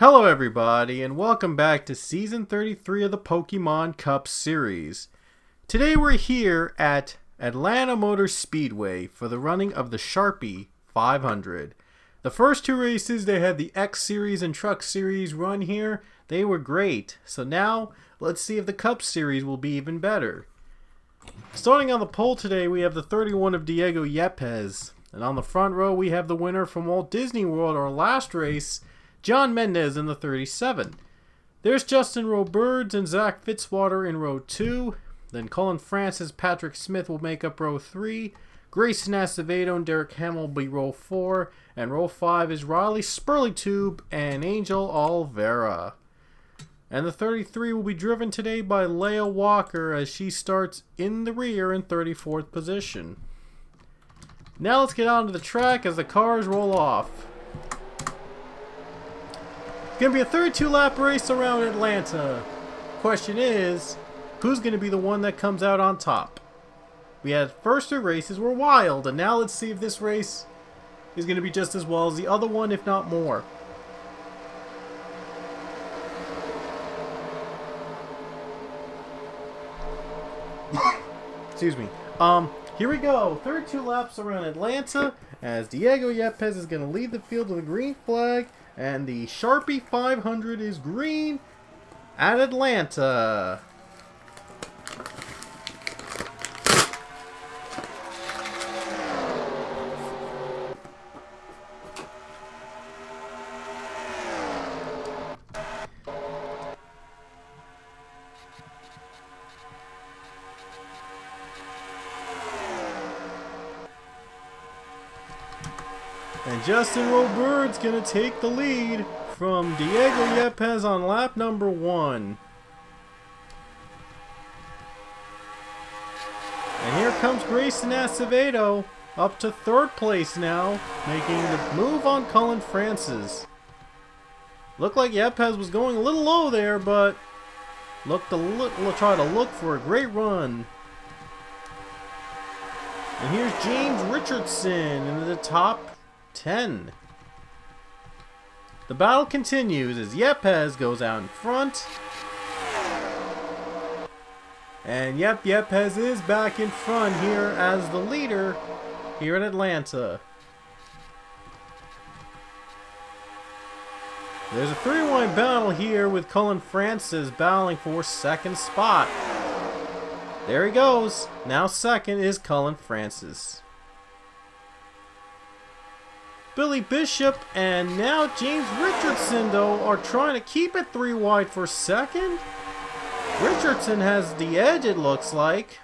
Hello everybody and welcome back to Season 33 of the Pokemon Cup series. Today we're here at Atlanta Motor Speedway for the running of the Sharpie 500. The first two races, they had the X Series and Truck Series run here. They were great. So now let's see if the Cup series will be even better. Starting on the pole today, we have the 31 of Diego Yepes. And on the front row, we have the winner from Walt Disney World, our last race, John Mendez in the 37. There's Justin Roberts and Zach Fitzwater in row 2. Then Colin Francis, Patrick Smith will make up row 3. Grayson Acevedo and Derek Hamill will be row 4. And row 5 is Riley Spurleytube and Angel Olvera. And the 33 will be driven today by Leah Walker as she starts in the rear in 34th position. Now let's get on to the track as the cars roll off. It's going to be a 32 lap race around Atlanta. Question is, who's going to be the one that comes out on top? We had first two races were wild, and now let's see if this race is going to be just as well as the other one, if not more. Excuse me. Here we go. 32 laps around Atlanta as Diego Yepes is going to lead the field with a green flag. And the Sharpie 500 is green at Atlanta. And Justin Roberts gonna take the lead from Diego Yepes on lap number 1. And here comes Grayson Acevedo up to 3rd place now, making the move on Colin Francis. Looked like Yepes was going a little low there, but try to look for a great run. And here's James Richardson in the top 10. The battle continues as Yepes goes out in front. And Yepes is back in front here as the leader here at Atlanta. There's a 3-way battle here with Colin Francis battling for 2nd spot. There he goes. Now 2nd is Colin Francis. Billy Bishop and now James Richardson, though, are trying to keep it 3 wide for 2nd. Richardson has the edge, it looks like.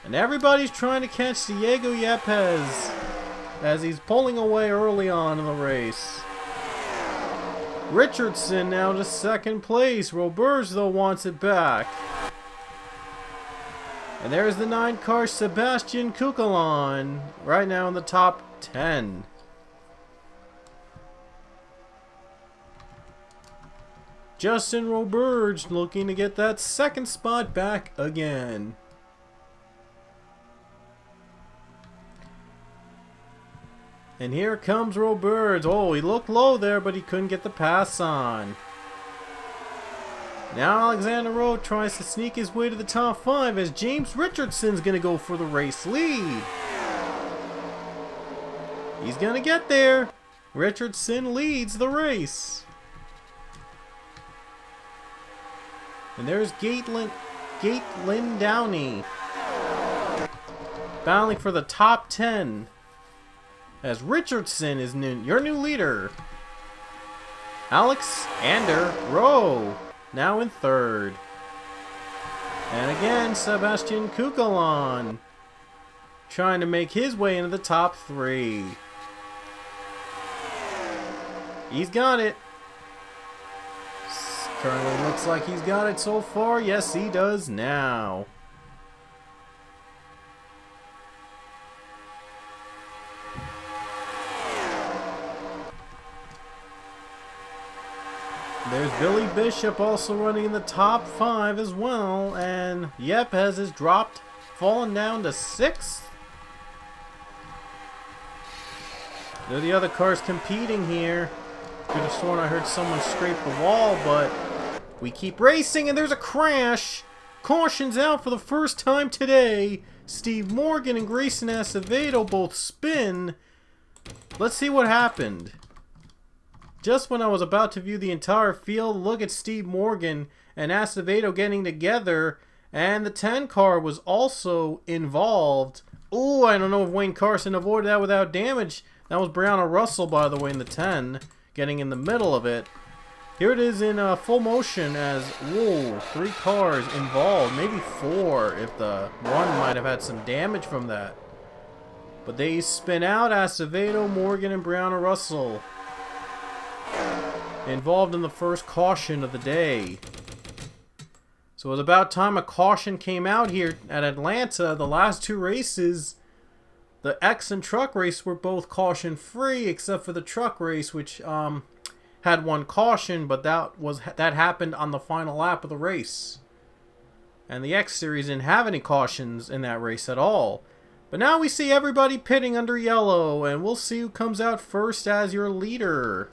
And everybody's trying to catch Diego Yepes as he's pulling away early on in the race. Richardson now to 2nd place. Roberts, though, wants it back. And there's the 9 car Sebastian Kukalon right now in the top 10. Justin Roberts looking to get that 2nd spot back again. And here comes Roberts. Oh, he looked low there, but he couldn't get the pass on. Now Alexander Rowe tries to sneak his way to the top 5 as James Richardson's going to go for the race lead. He's going to get there. Richardson leads the race. And there's Gatelyn Downey battling for the top 10 as Richardson is your new leader. Alexander Rowe now in 3rd. And again, Sebastian Kukalon trying to make his way into the top 3. He's got it. Currently looks like he's got it so far. Yes, he does now. There's Billy Bishop also running in the top 5 as well, and Yepes has dropped, fallen down to 6th. There are the other cars competing here. Could have sworn I heard someone scrape the wall, but we keep racing and there's a crash. Caution's out for the first time today. Steve Morgan and Grayson Acevedo both spin. Let's see what happened. Just when I was about to view the entire field, look at Steve Morgan and Acevedo getting together, and the 10 car was also involved. Ooh, I don't know if Wayne Carson avoided that without damage. That was Brianna Russell, by the way, in the 10, getting in the middle of it. Here it is in full motion as, whoa, 3 cars involved, maybe 4 if the one might have had some damage from that. But they spin out. Acevedo, Morgan, and Brianna Russell involved in the first caution of the day. So it was about time a caution came out here at Atlanta. The last 2 races, the X and truck race, were both caution free, except for the truck race, which had 1 caution, but that happened on the final lap of the race. And the X Series didn't have any cautions in that race at all. But now we see everybody pitting under yellow, and we'll see who comes out first as your leader.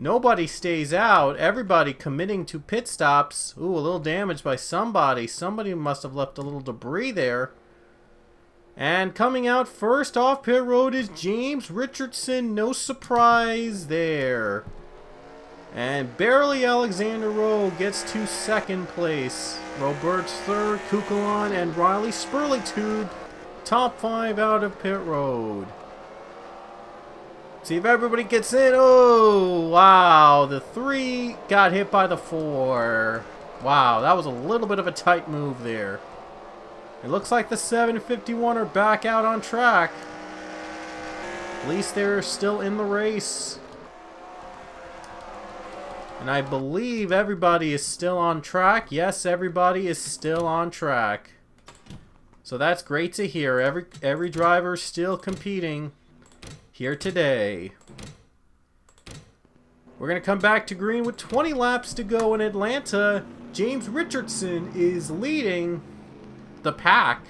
Nobody stays out. Everybody committing to pit stops. Ooh, a little damage by somebody. Somebody must have left a little debris there. And coming out first off pit road is James Richardson. No surprise there. And barely Alexander Rowe gets to 2nd place. Roberts 3rd, Kukulon and Riley Spurley-Tube top 5 out of pit road. See if everybody gets in. Oh, wow. The 3 got hit by the 4. Wow, that was a little bit of a tight move there. It looks like the 751 are back out on track. At least they're still in the race. And I believe everybody is still on track. Yes, everybody is still on track. So that's great to hear. Every driver is still competing here today. We're going to come back to green with 20 laps to go in Atlanta. James Richardson is leading the pack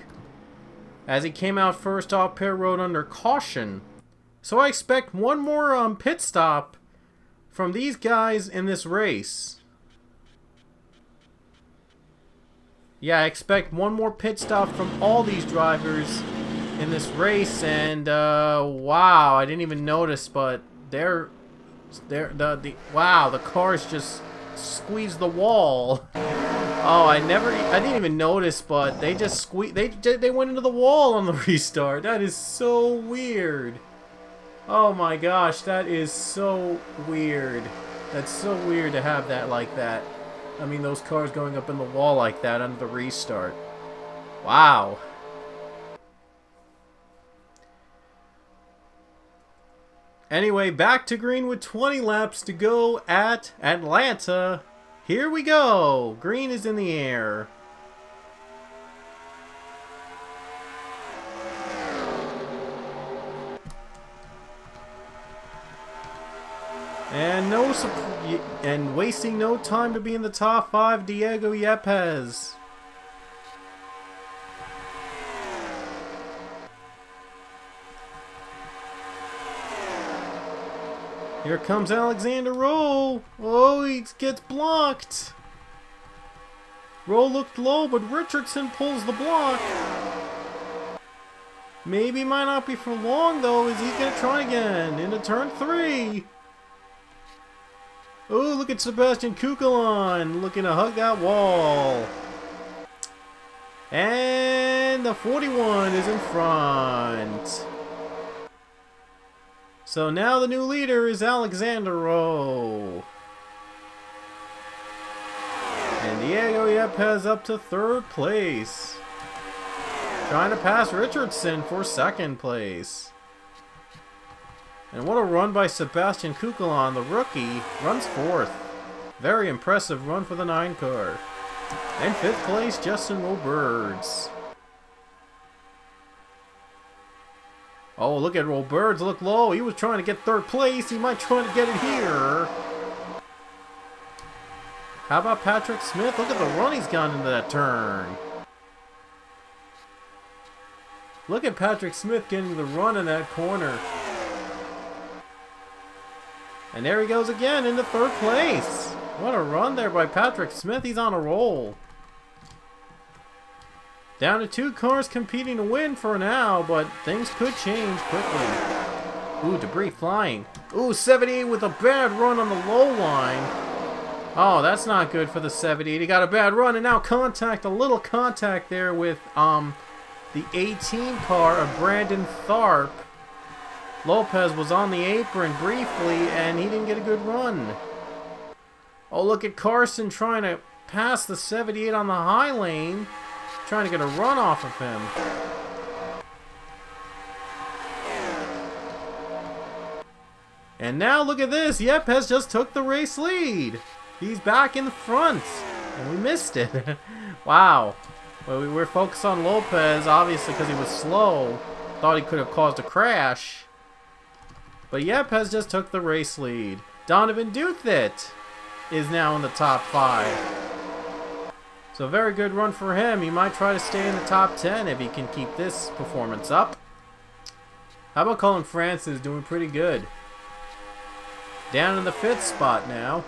as he came out first off pit road under caution. So I expect one more pit stop from these guys in this race. Yeah, I expect one more pit stop from all these drivers in this race, and wow, I didn't even notice, but wow, the cars just squeezed the wall. Oh, I didn't even notice, but they just squeezed. They went into the wall on the restart. That is so weird. Oh my gosh, that is so weird. That's so weird to have that like that. I mean, those cars going up in the wall like that under the restart. Wow. Anyway, back to green with 20 laps to go at Atlanta. Here we go. Green is in the air. And wasting no time to be in the top 5, Diego Yepes. Here comes Alexander Rowe. Oh, he gets blocked. Rowe looked low, but Richardson pulls the block. Maybe might not be for long, though, as he's going to try again into turn 3. Oh, look at Sebastian Kukulon looking to hug that wall. And the 41 is in front. So now the new leader is Alexander Rowe. And Diego Yepes up to 3rd place. Trying to pass Richardson for 2nd place. And what a run by Sebastian Kukulon, the rookie, runs 4th. Very impressive run for the 9 car. And 5th place, Justin Roberts. Oh, look at Roberts, look low. He was trying to get 3rd place. He might try to get it here. How about Patrick Smith? Look at the run he's gone into that turn. Look at Patrick Smith getting the run in that corner. And there he goes again into third place. What a run there by Patrick Smith. He's on a roll. Down to 2 cars competing to win for now, but things could change quickly. Ooh, debris flying. Ooh, 78 with a bad run on the low line. Oh, that's not good for the 78. He got a bad run, and now contact, a little contact there with the 18 car of Brandon Tharp. Lopez was on the apron briefly, and he didn't get a good run. Oh, look at Carson trying to pass the 78 on the high lane. Trying to get a run off of him. And now look at this. Yepes just took the race lead. He's back in the front. And we missed it. Wow. Well, we were focused on Lopez, obviously, because he was slow. Thought he could have caused a crash. But Yepes just took the race lead. Donovan Duthit is now in the top 5. So a very good run for him. He might try to stay in the top 10 if he can keep this performance up. How about Colin Francis doing pretty good? Down in the 5th spot now.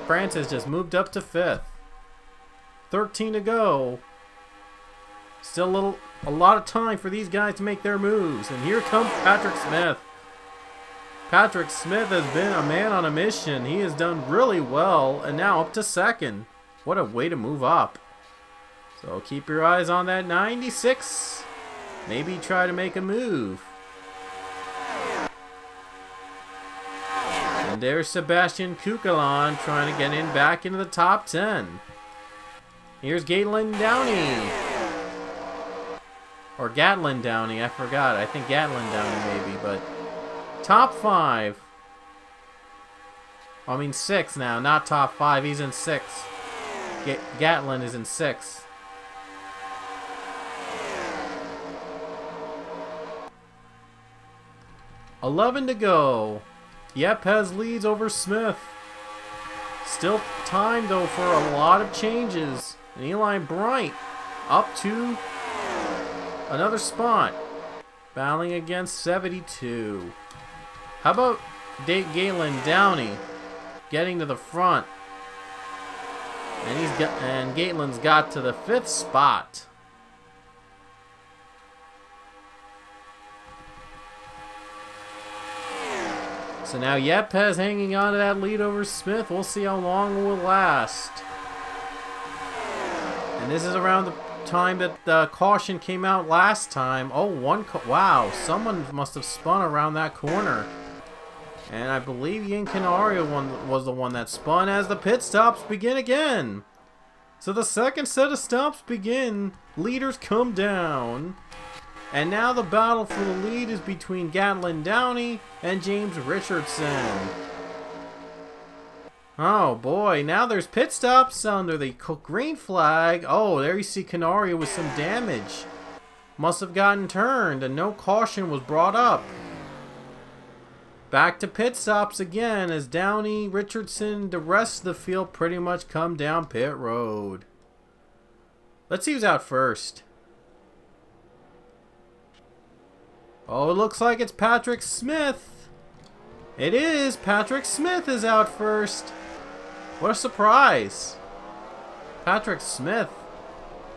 Francis just moved up to 5th. 13 to go. Still a lot of time for these guys to make their moves. And here comes Patrick Smith. Patrick Smith has been a man on a mission. He has done really well, and now up to 2nd. What a way to move up. So keep your eyes on that 96. Maybe try to make a move. And there's Sebastian Kukalan trying to get in back into the top 10. Here's Gatlin Downey. Or Gatlin Downey, I forgot. I think Gatlin Downey maybe, but... Top 5. I mean 6 now, not top 5. He's in 6. Gatlin is in 6. $11 to go. Yepes leads over Smith. Still time though for a lot of changes. And Eli Bright up to another spot. Battling against 72. How about Galen Downey getting to the front? And Gatlin's got to the 5th spot. So now Yepes hanging on to that lead over Smith. We'll see how long it will last. And this is around the time that the caution came out last time. Oh, wow, someone must have spun around that corner. And I believe Ian Canario was the one that spun as the pit stops begin again. So the second set of stops begin. Leaders come down. And now the battle for the lead is between Gatlin Downey and James Richardson. Oh boy, now there's pit stops under the green flag. Oh, there you see Canario with some damage. Must have gotten turned and no caution was brought up. Back to pit stops again as Downey, Richardson, the rest of the field pretty much come down pit road. Let's see who's out first. Oh, it looks like it's Patrick Smith. It is. Patrick Smith is out first. What a surprise. Patrick Smith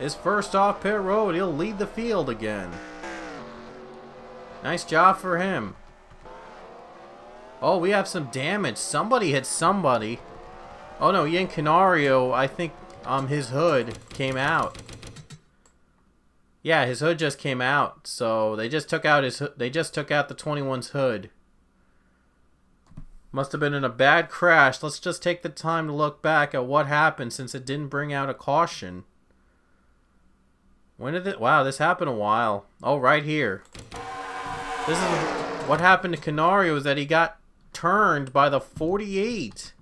is first off pit road. He'll lead the field again. Nice job for him. Oh, we have some damage. Somebody hit somebody. Oh no, Ian Canario, I think his hood came out. Yeah, his hood just came out. So they just took out the 21's hood. Must have been in a bad crash. Let's just take the time to look back at what happened since it didn't bring out a caution. When did it? Wow, this happened a while. Oh, right here. This is what happened to Canario, is that he got turned by the 48.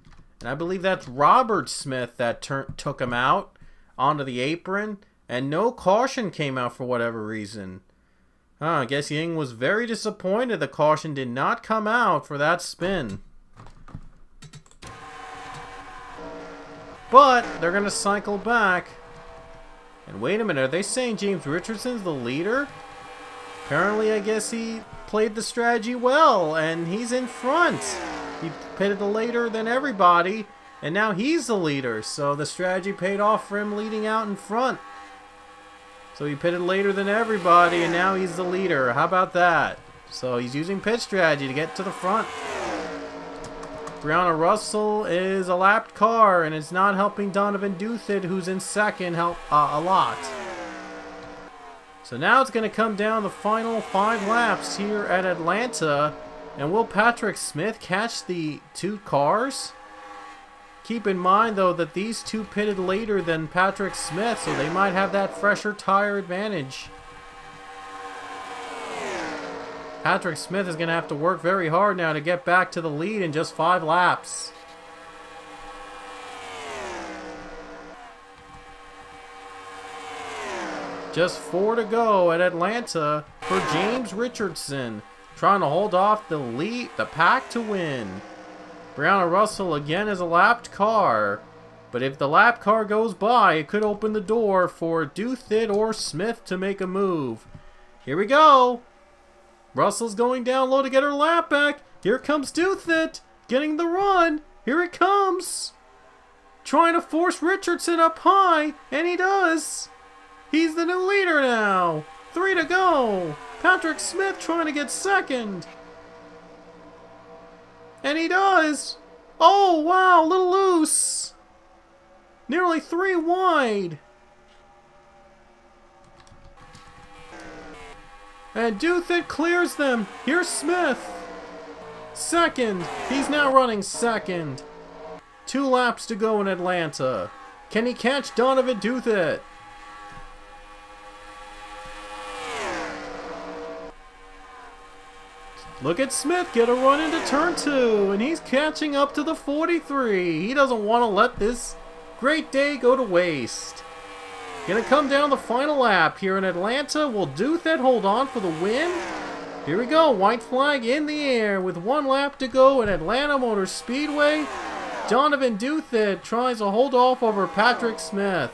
And I believe that's Robert Smith that took him out onto the apron. And no caution came out for whatever reason. I guess Ying was very disappointed the caution did not come out for that spin. But they're going to cycle back. And wait a minute, are they saying James Richardson's the leader? Apparently, I guess he played the strategy well, and he's in front. He pitted later than everybody, and now he's the leader. So the strategy paid off for him leading out in front. So he pitted later than everybody, and now he's the leader. How about that? So he's using pit strategy to get to the front. Brianna Russell is a lapped car, and it's not helping Donovan Duthit, who's in second, a lot. So now it's going to come down the final 5 laps here at Atlanta. And will Patrick Smith catch the 2 cars? Keep in mind, though, that these 2 pitted later than Patrick Smith, so they might have that fresher tire advantage. Patrick Smith is going to have to work very hard now to get back to the lead in just 5 laps. Just 4 to go at Atlanta for James Richardson, trying to hold off the pack to win. Brianna Russell again is a lapped car, but if the lap car goes by, it could open the door for Duthit or Smith to make a move. Here we go. Russell's going down low to get her lap back. Here comes Duthit, getting the run. Here it comes. Trying to force Richardson up high, and he does. He's the new leader now. 3 to go. Patrick Smith trying to get second. And he does. Oh, wow, a little loose. Nearly 3 wide. And Duthit clears them. Here's Smith. Second. He's now running second. 2 laps to go in Atlanta. Can he catch Donovan Duthit? Look at Smith get a run into turn 2, and he's catching up to the 43. He doesn't want to let this great day go to waste. Gonna come down the final lap here in Atlanta. Will Duthit hold on for the win? Here we go, white flag in the air with 1 lap to go at Atlanta Motor Speedway. Donovan Duthit tries to hold off over Patrick Smith.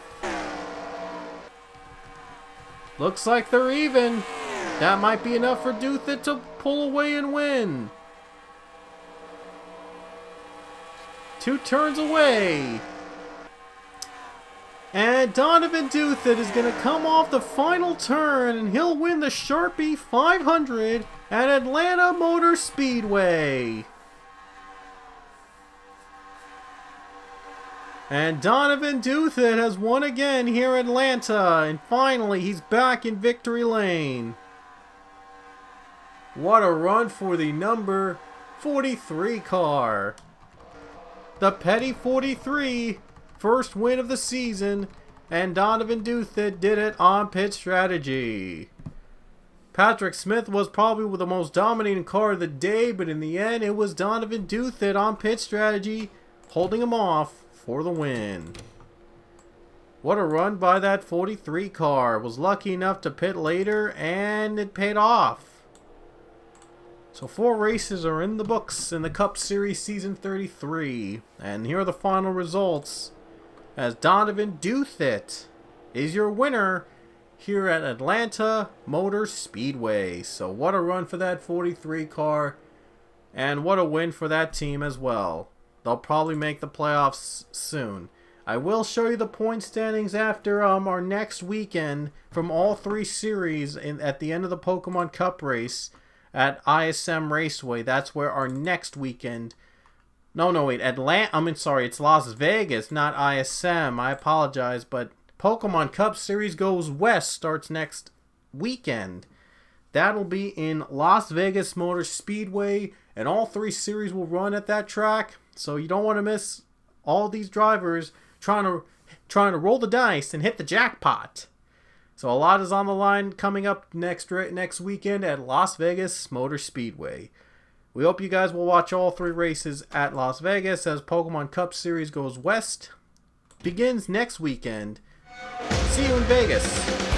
Looks like they're even. That might be enough for Duthit to pull away and win. 2 turns away. And Donovan Duthit is going to come off the final turn, and he'll win the Sharpie 500 at Atlanta Motor Speedway. And Donovan Duthit has won again here at Atlanta, and finally he's back in victory lane. What a run for the number 43 car. The Petty 43, first win of the season, and Donovan Duthit did it on pit strategy. Patrick Smith was probably the most dominating car of the day, but in the end it was Donovan Duthit on pit strategy, holding him off for the win. What a run by that 43 car. Was lucky enough to pit later, and it paid off. So 4 races are in the books in the Cup Series Season 33. And here are the final results, as Donovan Duthit is your winner here at Atlanta Motor Speedway. So what a run for that 43 car, and what a win for that team as well. They'll probably make the playoffs soon. I will show you the point standings after our next weekend from all 3 series at the end of the Pokemon Cup race at ISM Raceway. That's where our next weekend. Wait, it's Las Vegas, not ISM. I apologize, but Pokemon Cup Series Goes West starts next weekend. That'll be in Las Vegas Motor Speedway, and all 3 series will run at that track. So you don't want to miss all these drivers trying to roll the dice and hit the jackpot. So a lot is on the line coming up next weekend at Las Vegas Motor Speedway. We hope you guys will watch all 3 races at Las Vegas as Pokemon Cup Series Goes West begins next weekend. See you in Vegas.